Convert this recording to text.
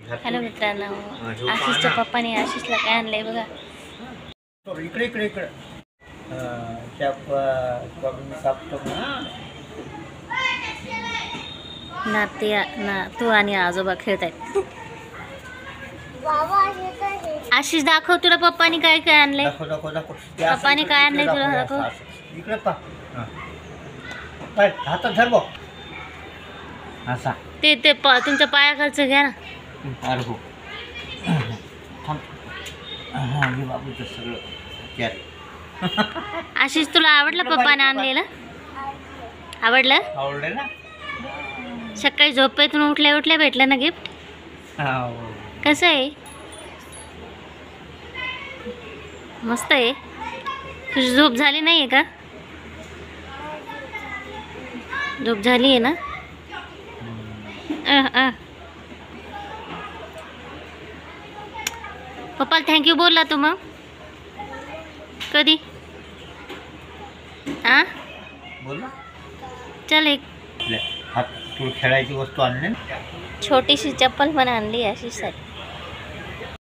Hello मित्रांनो, आशिषच्या पप्पाने आशिषला काय आणलंय बघा. इकडे इकडे इकडे तू आणि आजोबा खेळतायत. आशिष दाखव तुला पप्पानी काय काय आणलंय. पप्पानी काय आणलंय तुला दाखव. इकडे हातात धर बघ. असा ते तुमच्या पायाखालचं घ्या ना. अरे हो हे बाबूचं सगळं. आशिष तुला आवडलं पप्पाने आणलेलं? आवडलं? आवडलं ना. सकाळी झोपेतून उठल्या भेटलं ना गिफ्ट. कसं आहे? मस्त आहे. तुझी झोप झाली नाही आहे का? झोप झाली आहे ना? पप्पाला थँक्यू बोलला तू मग कधी? बोल ना. चल एक हात तू खेळायची वस्तू आणली. छोटीशी चप्पल पण आणली आशिषसाठी.